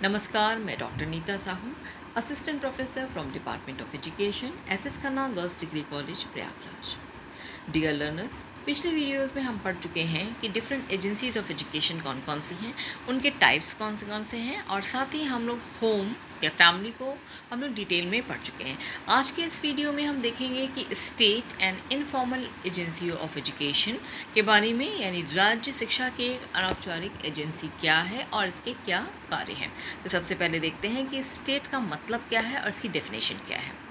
नमस्कार, मैं doctor Neeta Sahu, assistant professor from department of education, SS Khanna girls degree college, Prayagraj. Dear learners, पिछले videos में हम पढ़ चुके हैं कि डिफरेंट एजेंसीज ऑफ एजुकेशन कौन कौन सी हैं, उनके टाइप्स कौन से हैं, और साथ ही हम लोग होम या फैमिली को हम लोग डिटेल में पढ़ चुके हैं। आज के इस वीडियो में हम देखेंगे कि state and informal agency of education के बारे में, यानी राज्य शिक्षा के अनौपचारिक एजेंसी क्या है और इसके क्या कार्य हैं। तो सबसे पहले देखते हैं कि स्टेट का मतलब क्या है और इसकी डेफिनेशन क्या है।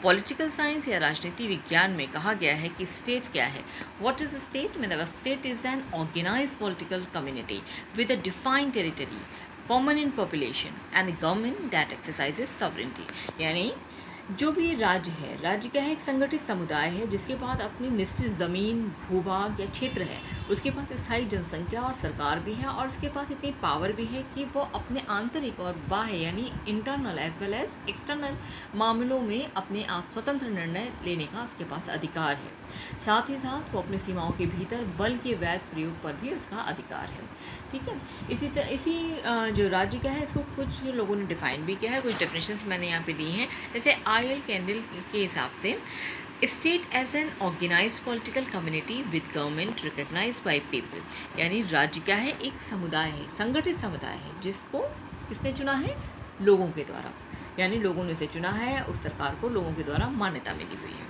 पॉलिटिकल साइंस या राजनीति विज्ञान में कहा गया है कि स्टेट क्या है। What is state? मतलब state is an organized political community with a defined territory, permanent population and a government that exercises sovereignty। यानी जो भी राज्य है, राज्य क्या है? एक संगठित समुदाय है जिसके पास अपनी निश्चित ज़मीन, भूभाग या क्षेत्र है, उसके पास स्थायी जनसंख्या और सरकार भी है, और उसके पास इतनी पावर भी है कि वो अपने आंतरिक और बाह्य यानी internal as well as external मामलों में अपने आप स्वतंत्र निर्णय लेने का उसके पास अधिकार है। साथ ही साथ वो अपनी सीमाओं के भीतर बल के वैध प्रयोग पर भी उसका अधिकार है। ठीक है, इसी जो राज्य का है, इसको कुछ लोगों ने डिफाइन भी किया है, कुछ डेफिनेशंस मैंने यहाँ पे दी हैं। जैसे आई.एल. कैंडल के हिसाब से state as an organized political community with government recognized by people. यानी राज्य क्या है? एक समुदाय है, संगठित समुदाय है, जिसको किसने चुना है? लोगों के द्वारा। यानी लोगों ने इसे चुना है, उस सरकार को लोगों के द्वारा मान्यता मिली हुई है।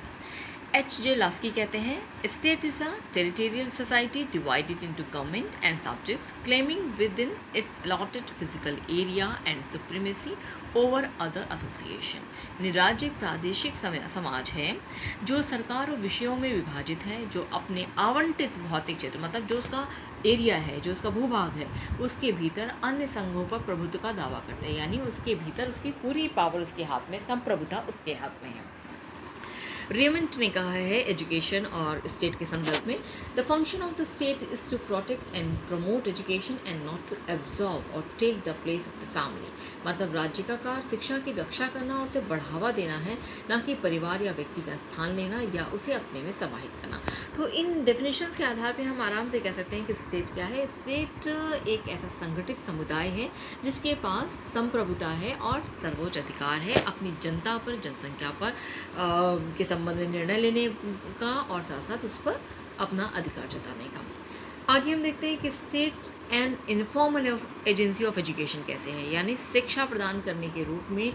H.J. लास्की कहते हैं state is a territorial society divided into government and subjects claiming with in its allotted physical area and supremacy over other association. यानी राज्य एक प्रादेशिक समाज है जो सरकार और विषयों में विभाजित है, जो अपने आवंटित भौतिक क्षेत्र, मतलब जो उसका एरिया है, जो उसका भूभाग है, उसके भीतर अन्य संघों पर प्रभुत्व का दावा करते हैं। यानी उसके भीतर उसकी पूरी पावर उसके हाथ में, संप्रभुता उसके हाथ में है। रेमंड ने कहा है एजुकेशन और स्टेट के संदर्भ में, the function of the state is to protect and promote education and not to absorb or take the place of the family. मतलब राज्य का कार्य शिक्षा की रक्षा करना और उसे बढ़ावा देना है, न कि परिवार या व्यक्ति का स्थान लेना या उसे अपने में समाहित करना। तो इन डेफिनेशंस के आधार पर हम आराम से कह सकते हैं कि स्टेट क्या है। स्टेट एक ऐसा संगठित समुदाय है जिसके पास संप्रभुता है और सर्वोच्च अधिकार है अपनी जनता पर, जनसंख्या पर के संबंध में निर्णय लेने का, और साथ साथ उस पर अपना अधिकार जताने का। आगे हम देखते हैं कि state and informal agency of education कैसे है। यानी शिक्षा प्रदान करने के रूप में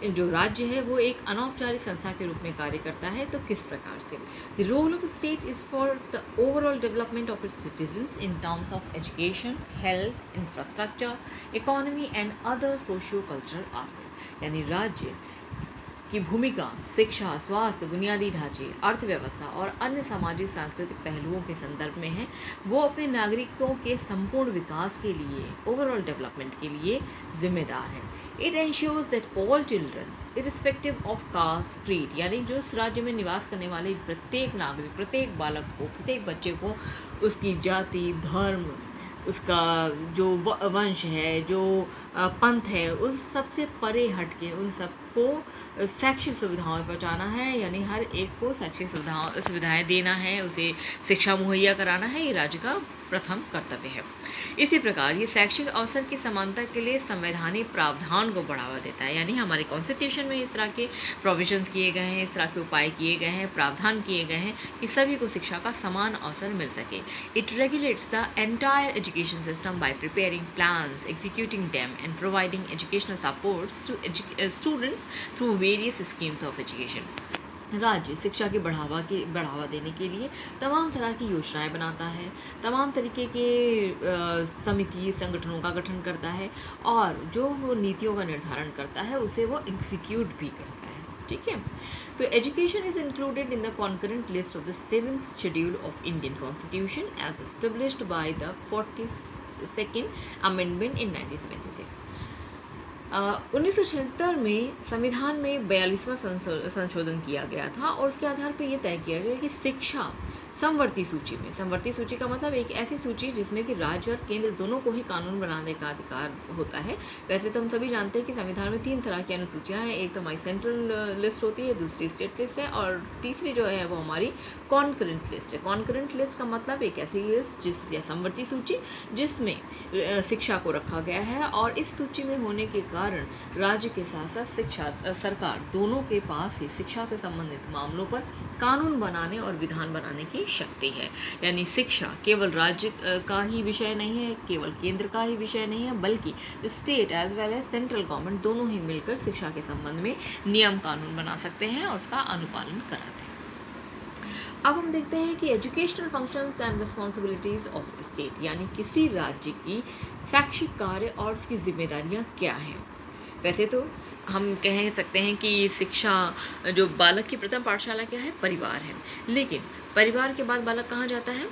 जो राज्य है वो एक अनौपचारिक संस्था के रूप में कार्य करता है। तो किस प्रकार से? The role of state is for the overall development of its citizens in terms of education, health, infrastructure, economy and other socio cultural aspect. यानी राज्य की भूमिका शिक्षा, स्वास्थ्य, बुनियादी ढांचे, अर्थव्यवस्था और अन्य सामाजिक सांस्कृतिक पहलुओं के संदर्भ में है। वो अपने नागरिकों के संपूर्ण विकास के लिए, ओवरऑल डेवलपमेंट के लिए जिम्मेदार है। It ensures that all children irrespective of caste, creed, यानी जो इस राज्य में निवास करने वाले प्रत्येक नागरिक, प्रत्येक बालक को, प्रत्येक बच्चे को उसकी जाति, धर्म, उसका जो वंश है, जो पंथ है, उन सबसे परे हट के उन सबको शैक्षिक सुविधाओं में पहुँचाना है। यानी हर एक को शैक्षिक सुविधाएं देना है, उसे शिक्षा मुहैया कराना है। ये राज्य का प्रथम कर्तव्य है। इसी प्रकार ये शैक्षिक अवसर की समानता के लिए संवैधानिक प्रावधान को बढ़ावा देता है। यानी हमारे कॉन्स्टिट्यूशन में इस तरह के प्रोविजंस किए गए हैं, इस तरह के उपाय किए गए हैं, प्रावधान किए गए हैं कि सभी को शिक्षा का समान अवसर मिल सके। It regulates the entire education system by preparing plans, executing them and providing educational supports to students through various schemes of education. राज्य शिक्षा के बढ़ावा देने के लिए तमाम तरह की योजनाएं बनाता है, तमाम तरीके के समिति, संगठनों का गठन करता है, और जो वो नीतियों का निर्धारण करता है उसे वो एग्जीक्यूट भी करता है। ठीक है, तो education is included in the concurrent list of the 7th schedule of Indian constitution as established by the 42nd amendment in 1976। 1976 में संविधान में 42वां संशोधन किया गया था, और उसके आधार पर यह तय किया गया कि शिक्षा समवर्ती सूची में, समवर्ती सूची का मतलब एक ऐसी सूची जिसमें कि राज्य और केंद्र दोनों को ही कानून बनाने का अधिकार होता है। वैसे तो हम सभी जानते हैं कि संविधान में 3 तरह की अनुसूचियाँ हैं, एक तो हमारी सेंट्रल लिस्ट होती है, दूसरी स्टेट लिस्ट है और तीसरी जो है वो हमारी कॉन्करेंट लिस्ट है। कॉन्करेंट लिस्ट का मतलब एक ऐसी लिस्ट जिस या समवर्ती सूची जिसमें शिक्षा को रखा गया है और इस सूची में होने के कारण राज्य के साथ साथ सरकार दोनों के पास ही शिक्षा से संबंधित मामलों पर कानून बनाने और विधान बनाने की शक्ति है। यानी शिक्षा केवल राज्य का ही विषय नहीं है, केवल केंद्र का ही विषय नहीं है, बल्कि state as well as central government दोनों ही मिलकर शिक्षा के संबंध में नियम कानून बना सकते हैं और उसका अनुपालन कराते हैं। अब हम देखते हैं कि educational functions and responsibilities of state, यानी किसी राज्य की शैक्षिक कार्य और उसकी जिम्मेदारियां क्या हैं। वैसे तो हम कह सकते हैं कि शिक्षा जो बालक की प्रथम पाठशाला क्या है, परिवार है, लेकिन परिवार के बाद बालक कहाँ जाता है,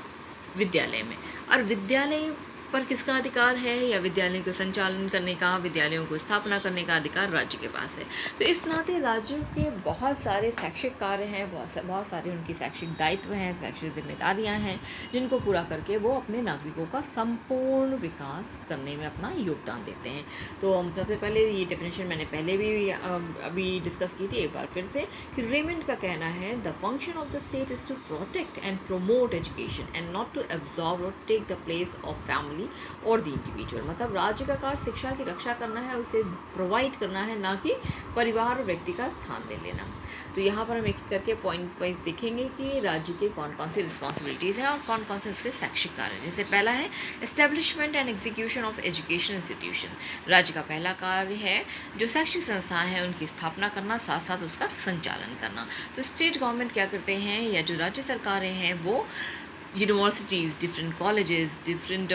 विद्यालय में। और विद्यालय पर किसका अधिकार है, या विद्यालय को संचालन करने का, विद्यालयों को स्थापना करने का अधिकार राज्य के पास है। तो इस नाते राज्यों के बहुत सारे शैक्षिक कार्य हैं, बहुत सारे उनकी शैक्षिक दायित्व हैं, शैक्षिक जिम्मेदारियां हैं, जिनको पूरा करके वो अपने नागरिकों का संपूर्ण विकास करने में अपना योगदान देते हैं। तो हम सबसे पहले ये डेफिनेशन मैंने पहले भी अभी डिस्कस की थी, एक बार फिर से, कि रेमंड का कहना है the function of the state is to protect and promote education and not to absorb or take the place of family और द इंडिविजुअल। मतलब राज्य का कार्य शिक्षा की रक्षा करना है, उसे प्रोवाइड करना है, ना कि परिवार और व्यक्ति का स्थान ले लेना। तो यहाँ पर हम एक करके पॉइंट वाइज देखेंगे कि राज्य के कौन कौन सी रिस्पॉन्सिबिलिटीज़ हैं और कौन कौन से उसके शैक्षिक कार्य हैं। जैसे पहला है establishment and execution of education institution. राज्य का पहला कार्य है जो शैक्षिक संस्थाएं हैं उनकी स्थापना करना, साथ साथ उसका संचालन करना। तो स्टेट गवर्नमेंट क्या करते हैं, या जो राज्य सरकारें हैं वो यूनिवर्सिटीज़, डिफरेंट कॉलेजेस, डिफरेंट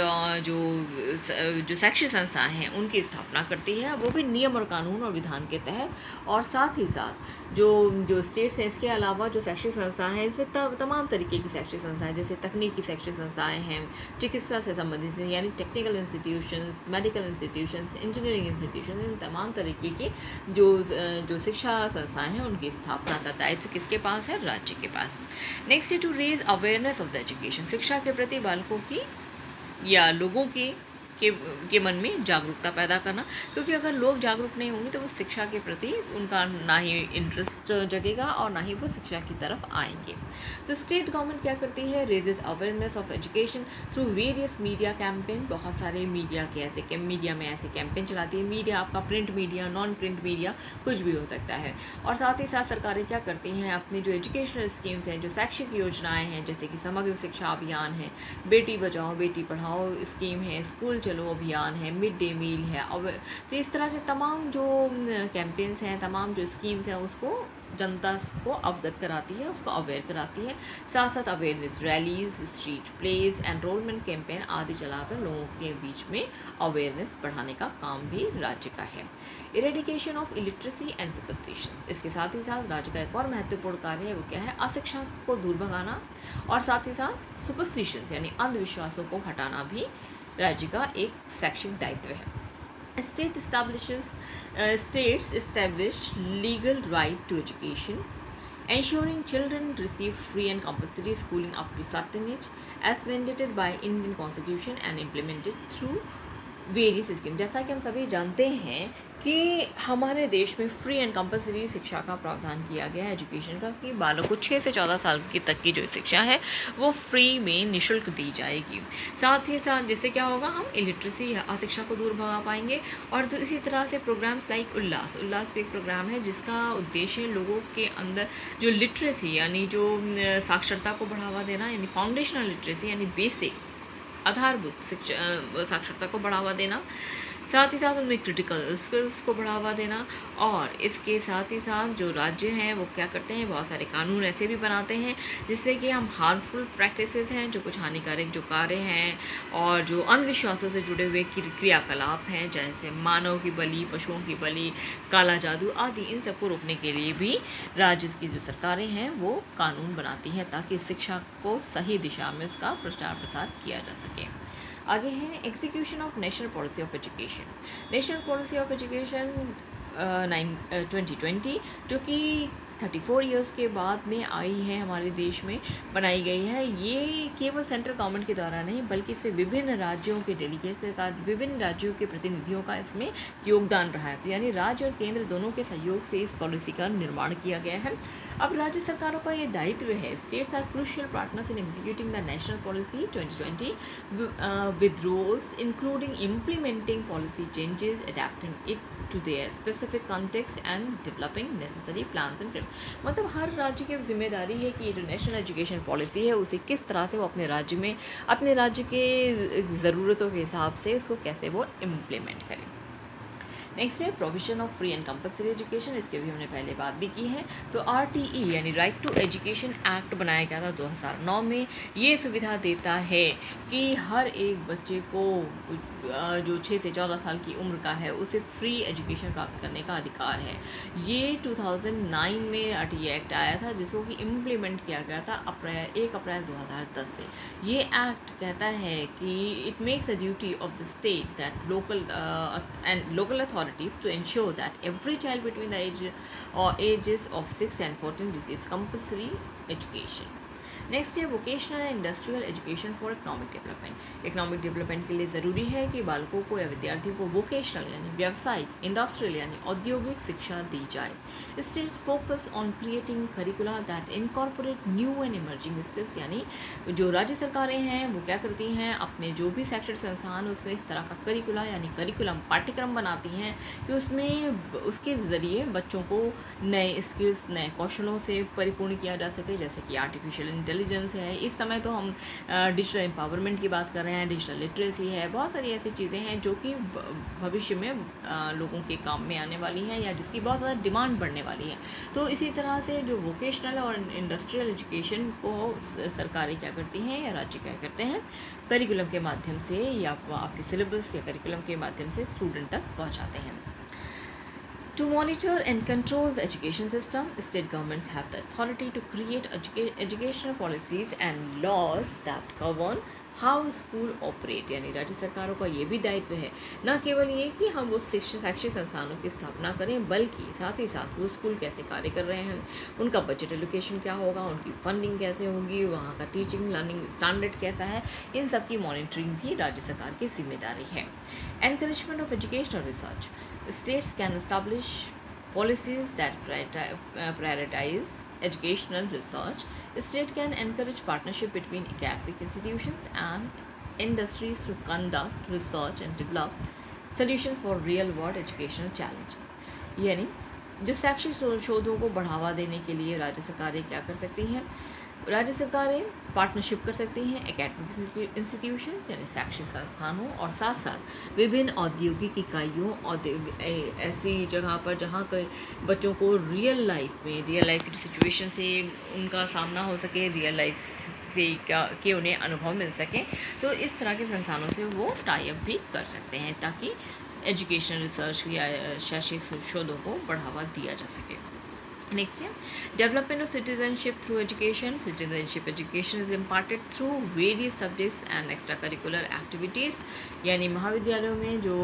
जो शैक्षिक संस्थाएं हैं उनकी स्थापना करती है, वो भी नियम और कानून और विधान के तहत। और साथ ही साथ जो स्टेट्स हैं, इसके अलावा जो शैक्षिक संस्थाएं हैं इसमें तमाम तरीके की शैक्षिक संस्थाएं, जैसे तकनीकी शैक्षिक संस्थाएं हैं, चिकित्सा से संबंधित हैं, यानी technical institutions, medical institutions, engineering institution, इन तमाम तरीके की जो शिक्षा संस्थाएं हैं उनकी स्थापना का दायित्व किसके पास है, राज्य के पास। नेक्स्ट है to raise awareness of the education. शिक्षा के प्रति बालकों की या लोगों के मन में जागरूकता पैदा करना, क्योंकि अगर लोग जागरूक नहीं होंगे तो वो शिक्षा के प्रति उनका ना ही इंटरेस्ट जगेगा और ना ही वो शिक्षा की तरफ आएंगे। तो स्टेट गवर्नमेंट क्या करती है, raises awareness of education through various media campaign. बहुत सारे मीडिया में ऐसे कैंपेन चलाती है। मीडिया आपका print media, non print media, कुछ भी हो सकता है। और साथ ही साथ सरकारें क्या करती हैं, अपनी जो एजुकेशनल स्कीम्स हैं, जो शैक्षिक योजनाएं हैं, जैसे कि समग्र शिक्षा अभियान है, बेटी बचाओ बेटी पढ़ाओ स्कीम है, स्कूल चलो अभियान है, मिड डे मील है। और तो इस तरह से तमाम जो कैंपेन्स हैं, तमाम जो स्कीम्स हैं, उसको जनता को अवगत कराती है, उसको अवेयर कराती है। साथ साथ awareness rallies, street plays, enrolment campaign आदि चलाकर लोगों के बीच में अवेयरनेस बढ़ाने का काम भी राज्य का है। Eradication of illiteracy and superstition, इसके साथ ही साथ राज्य का एक और महत्वपूर्ण कार्य है, वो क्या है, अशिक्षा को दूर भगाना और साथ ही साथ सुपरस्टिशंस यानी अंधविश्वासों को हटाना भी राज्य का एक शैक्षिक दायित्व है। States establish legal right to education, ensuring children receive free and compulsory schooling up to certain age, as mandated by Indian Constitution and implemented through various scheme. जैसा कि हम सभी जानते हैं कि हमारे देश में फ्री एंड कंपलसरी शिक्षा का प्रावधान किया गया है एजुकेशन का, कि बालक को 6 से 14 साल की तक की जो शिक्षा है वो फ्री में निःशुल्क दी जाएगी। साथ ही साथ जिससे क्या होगा, हम इलिटरेसी या अशिक्षा को दूर भगा पाएंगे। और तो इसी तरह से प्रोग्राम्स लाइक उल्लास भी एक प्रोग्राम है जिसका उद्देश्य लोगों के अंदर जो लिटरेसी यानी जो साक्षरता को बढ़ावा देना, यानी फाउंडेशनल लिटरेसी यानी बेसिक आधारभूत शिक्षा साक्षरता को बढ़ावा देना, साथ ही साथ उनमें क्रिटिकल स्किल्स को बढ़ावा देना। और इसके साथ ही साथ जो राज्य हैं वो क्या करते हैं, बहुत सारे कानून ऐसे भी बनाते हैं जिससे कि हम हार्मफुल प्रैक्टिसेस हैं, जो कुछ हानिकारक जो कार्य हैं और जो अंधविश्वासों से जुड़े हुए क्रियाकलाप हैं, जैसे मानव की बलि, पशुओं की बलि, काला जादू आदि, इन सबको रोकने के लिए भी राज्य की जो सरकारें हैं वो कानून बनाती हैं ताकि शिक्षा को सही दिशा में उसका प्रचार प्रसार किया जा सके। आगे है execution of national policy of education. National policy of education 2020 जो कि 34 इयर्स के बाद में आई है हमारे देश में, बनाई गई है। ये केवल सेंट्रल गवर्नमेंट के द्वारा नहीं, बल्कि इसमें विभिन्न राज्यों के डेलीगेट्स का, विभिन्न राज्यों के प्रतिनिधियों का इसमें योगदान रहा है। तो यानी राज्य और केंद्र दोनों के सहयोग से इस पॉलिसी का निर्माण किया गया है। अब राज्य सरकारों का ये दायित्व है, states are crucial partners in executing the national policy 2020 with roles including implementing policy changes, adapting it to their specific context and developing necessary plans and framework। मतलब हर राज्य की जिम्मेदारी है कि ये जो नेशनल एजुकेशन पॉलिसी है उसे किस तरह से वो अपने राज्य में, अपने राज्य के ज़रूरतों के हिसाब से उसको कैसे वो इम्प्लीमेंट करें। नेक्स्ट है provision of free and compulsory education, इसके भी हमने पहले बात भी की है। तो RTE यानी राइट टू एजुकेशन एक्ट बनाया गया था 2009 में। ये सुविधा देता है कि हर एक बच्चे को जो 6 से 14 साल की उम्र का है उसे फ्री एजुकेशन प्राप्त करने का अधिकार है। ये 2009 में RTE एक्ट आया था, जिसको कि इम्प्लीमेंट किया गया था 1 अप्रैल 2010 से। ये एक्ट कहता है कि it makes a duty of the state that local authorities to ensure that every child between the ages of 6 and 14 receives compulsory education। Next है vocational and industrial education for economic development. Economic development के लिए ज़रूरी है कि बालकों को या विद्यार्थियों को वोकेशनल यानी व्यावसायिक, इंडस्ट्रियल यानी औद्योगिक शिक्षा दी जाए। States focus on creating करिकुला that incorporate new and emerging skills, यानी जो राज्य सरकारें हैं वो क्या करती हैं, अपने जो भी शैक्षिक संस्थान उसमें इस तरह का करिकुला यानी करिकुलम पाठ्यक्रम बनाती हैं कि उसमें उसके ज़रिए बच्चों को नए स्किल्स, नए कौशलों से परिपूर्ण किया जा सके, जैसे कि आर्टिफिशियल इंटेलिजेंस है। इस समय तो हम डिजिटल एम्पावरमेंट की बात कर रहे हैं, डिजिटल लिटरेसी है, बहुत सारी ऐसी चीज़ें हैं जो कि भविष्य में लोगों के काम में आने वाली हैं या जिसकी बहुत ज़्यादा डिमांड बढ़ने वाली है। तो इसी तरह से जो वोकेशनल और इंडस्ट्रियल एजुकेशन को सरकारें क्या करती हैं या राज्य क्या करते हैं, करिकुलम के माध्यम से या आपके सिलेबस या करिकुलम के माध्यम से स्टूडेंट तक पहुँचाते हैं। To monitor and control the education system, state governments have the authority to create educational policies and laws that govern how school operate। यानी राज्य सरकारों का ये भी दायित्व है, न केवल ये कि हम उस शैक्षिक संस्थानों की स्थापना करें, बल्कि साथ ही साथ वो स्कूल कैसे कार्य कर रहे हैं, उनका बजट एलोकेशन क्या होगा, उनकी फंडिंग कैसे होगी, वहाँ का टीचिंग लर्निंग स्टैंडर्ड कैसा है, इन सब की मॉनिटरिंग भी राज्य सरकार की जिम्मेदारी है। Encouragement of educational research, states can establish policies that prioritize educational research. State can encourage partnership between academic institutions and industries to conduct research and develop solutions for real world educational challenges। यानी जो शैक्षिक शोधों को बढ़ावा देने के लिए राज्य सरकारें क्या कर सकती हैं, राज्य सरकारें पार्टनरशिप कर सकती हैं एकेडमिक इंस्टीट्यूशंस यानी शैक्षिक संस्थानों और साथ साथ विभिन्न औद्योगिक इकाइयों और ऐसी जगह पर जहाँ के बच्चों को रियल लाइफ की सिचुएशन से उनका सामना हो सके, रियल लाइफ से के उन्हें अनुभव मिल सके। तो इस तरह के संस्थानों से वो टाई अप भी कर सकते हैं ताकि एजुकेशनल रिसर्च या शैक्षिक शोधों को बढ़ावा दिया जा सके। Next है development of citizenship through education। Citizenship education is imparted through various subjects and extracurricular activities। यानी महाविद्यालयों में जो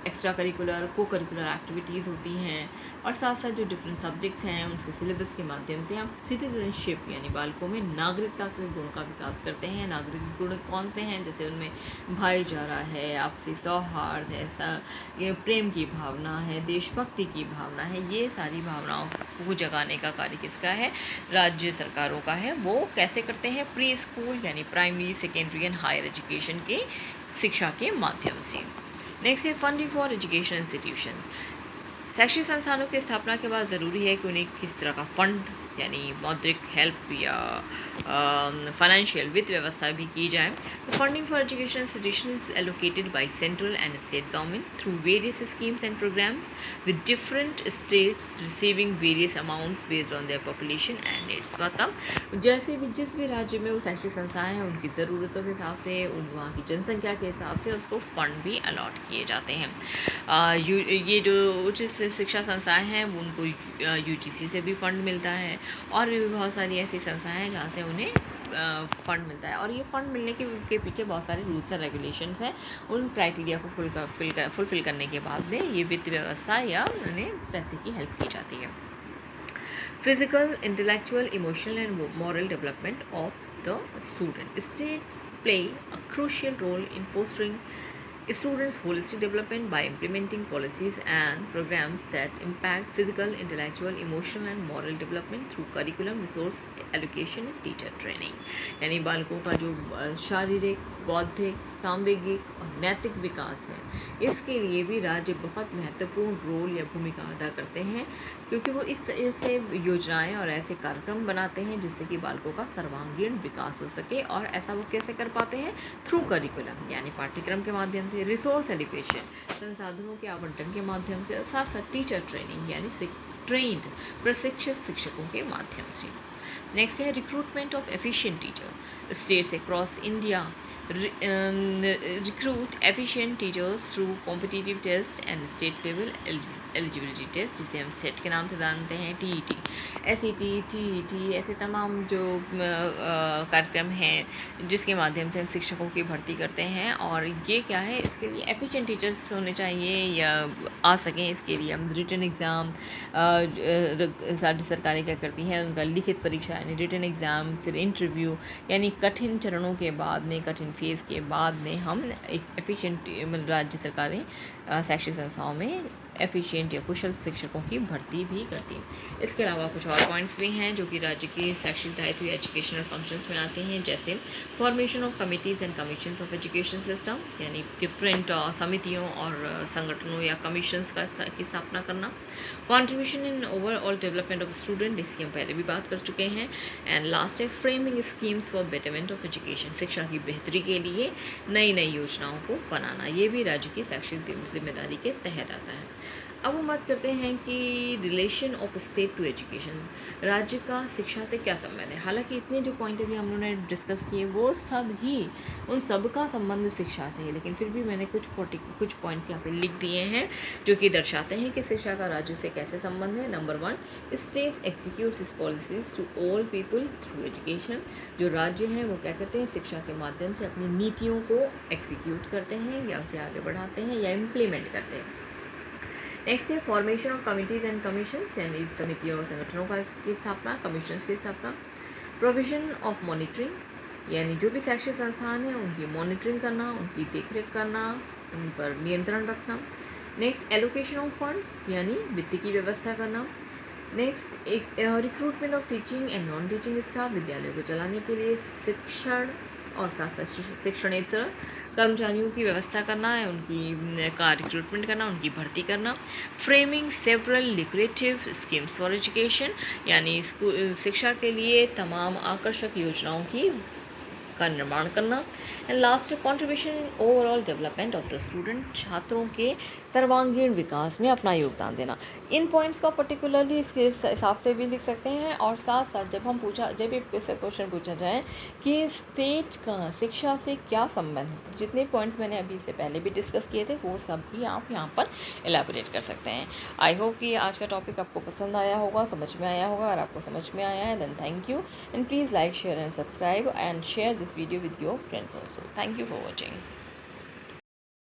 एक्स्ट्रा करिकुलर को करिकुलर एक्टिविटीज़ होती हैं और साथ साथ जो डिफरेंट सब्जेक्ट्स हैं उनके सिलेबस के माध्यम से हम सिटीजनशिप यानी बालकों में नागरिकता के गुण का विकास करते हैं। नागरिक गुण कौन से हैं, जैसे उनमें भाईचारा है, आपसी सौहार्द है, ये प्रेम की भावना है, देशभक्ति की भावना है, ये सारी भावनाओं को जगाने का कार्य किसका है, राज्य सरकारों का है। वो कैसे करते हैं, प्री स्कूल यानी primary, secondary and higher education के शिक्षा के माध्यम से। नेक्स्ट है फंडिंग फॉर एजुकेशन इंस्टीट्यूशन। शैक्षिक संस्थानों की स्थापना के बाद ज़रूरी है कि उन्हें किस तरह का फंड यानी मौद्रिक हेल्प या फाइनेंशियल वित्त व्यवस्था भी की जाए। तो funding for education institution is allocated by central and state government through various schemes and programmes with different states receiving various amounts based on their population and needs. मतलब जैसे भी जिस भी राज्य में वो शैक्षिक संस्थाएं हैं उनकी ज़रूरतों के हिसाब से, वहाँ की जनसंख्या के हिसाब से उसको फंड भी अलॉट किए जाते हैं। ये जो उच्च शिक्षा संस्थाएं हैं उनको UGC से भी फंड मिलता है और भी बहुत सारी ऐसी संस्थाएं हैं जहाँ से उन्हें फ़ंड मिलता है। और ये फ़ंड मिलने के पीछे बहुत सारे रूल्स एंड रेगुलेशंस हैं। उन क्राइटेरिया को फुलफिल करने के बाद में ये वित्त व्यवस्था या उन्हें पैसे की हेल्प की जाती है। Physical, intellectual, emotional, and moral development of the student. States play a crucial role in fostering students' holistic development by implementing policies and programs that impact physical, intellectual, emotional, and moral development through curriculum, resource allocation, and teacher training. यानी बालकों का जो शारीरिक, बौद्धिक, सांवेगिक और नैतिक विकास है, इसके लिए भी राज्य बहुत महत्वपूर्ण रोल या भूमिका अदा करते हैं, क्योंकि वो इस तरह से योजनाएं और ऐसे कार्यक्रम बनाते हैं जिससे कि बालकों का सर्वांगीण विकास हो सके। और ऐसा वो कैसे कर पाते हैं? थ्रू करिकुलम, यानी पाठ्यक्रम के माध्यम से, रिसोर्स एलोकेशन, संसाधनों के आवंटन के माध्यम से, और साथ साथ टीचर ट्रेनिंग यानी ट्रेंड प्रशिक्षित शिक्षकों के माध्यम से। नेक्स्ट है recruitment of efficient teacher. States across India recruit efficient teachers through competitive tests and state level eligibility test, जिसे हम सेट के नाम से जानते हैं, टीईटी, एसईटी, टीईटी, ऐसे तमाम जो कार्यक्रम हैं जिसके माध्यम से हम शिक्षकों की भर्ती करते हैं। और ये क्या है, इसके लिए एफिशिएंट टीचर्स होने चाहिए या आ सकें, इसके लिए हम रिटन एग्ज़ाम, सारी सरकारें क्या करती हैं, उनका लिखित परीक्षा यानी रिटन एग्ज़ाम, फिर इंटरव्यू, यानी कठिन चरणों के बाद में, कठिन फेज़ के बाद में हम एक एफिशिएंट, मतलब राज्य सरकारें शैक्षिक संस्थाओं में एफिशिएंट या कुशल शिक्षकों की भर्ती भी करती हैं। इसके अलावा कुछ और पॉइंट्स भी हैं जो कि राज्य के शैक्षिक दायित्व या एजुकेशनल फंक्शंस में आते हैं, जैसे formation of committees and commissions of education system, यानी डिफरेंट समितियों और संगठनों या कमीशंस की स्थापना करना। Contribution in overall development of student, इसकी हम पहले भी बात कर चुके हैं। एंड लास्ट है framing schemes for betterment of education, शिक्षा की बेहतरी के लिए नई नई योजनाओं को बनाना, ये भी राज्य की शैक्षिक जिम्मेदारी के तहत आता है। अब हम बात करते हैं कि relation of state to education, राज्य का शिक्षा से क्या संबंध है। हालांकि इतने जो पॉइंट अभी हम लोगों ने डिस्कस किए वो सब ही, उन सब का संबंध शिक्षा से है, लेकिन फिर भी मैंने कुछ पॉइंट्स यहाँ पे लिख दिए हैं जो कि दर्शाते हैं कि शिक्षा का राज्य से कैसे संबंध है। Number 1, state executes is policies to all people through education, जो राज्य हैं वो क्या करते हैं, शिक्षा के माध्यम से अपनी नीतियों को एग्जीक्यूट करते हैं या उसे आगे बढ़ाते हैं या इम्प्लीमेंट करते हैं। नेक्स्ट है formation of committees and commissions, यानी समितियों और संगठनों की स्थापना, कमीशंस की स्थापना। प्रोविजन ऑफ मॉनिटरिंग, यानी जो भी शैक्षिक संस्थान हैं उनकी मॉनिटरिंग करना, उनकी देखरेख करना, उन पर नियंत्रण रखना। नेक्स्ट एलोकेशन ऑफ फंड्स, यानी वित्त की व्यवस्था करना। नेक्स्ट एक recruitment of teaching and non teaching staff, विद्यालयों को चलाने के लिए शिक्षण और साथ साथ शिक्षणेतर कर्मचारियों की व्यवस्था करना है, उनकी का रिक्रूटमेंट करना, उनकी भर्ती करना। Framing several लिक्रेटिव schemes for education, यानी शिक्षा के लिए तमाम आकर्षक योजनाओं का निर्माण करना। And last contribution overall development of the student, छात्रों के सर्वांगीण विकास में अपना योगदान देना। इन पॉइंट्स को पर्टिकुलरली इसके हिसाब से भी लिख सकते हैं। और साथ साथ जब भी क्वेश्चन पूछा जाए कि स्टेट का शिक्षा से क्या संबंध है, जितने पॉइंट्स मैंने अभी इससे पहले भी डिस्कस किए थे वो सब भी आप यहाँ पर एलैबोरेट कर सकते हैं। आई होप कि आज का टॉपिक आपको पसंद आया होगा, समझ में आया होगा। अगर आपको समझ में आया है then thank you, and please like, share and subscribe and share this video with your friends also. Thank you for watching.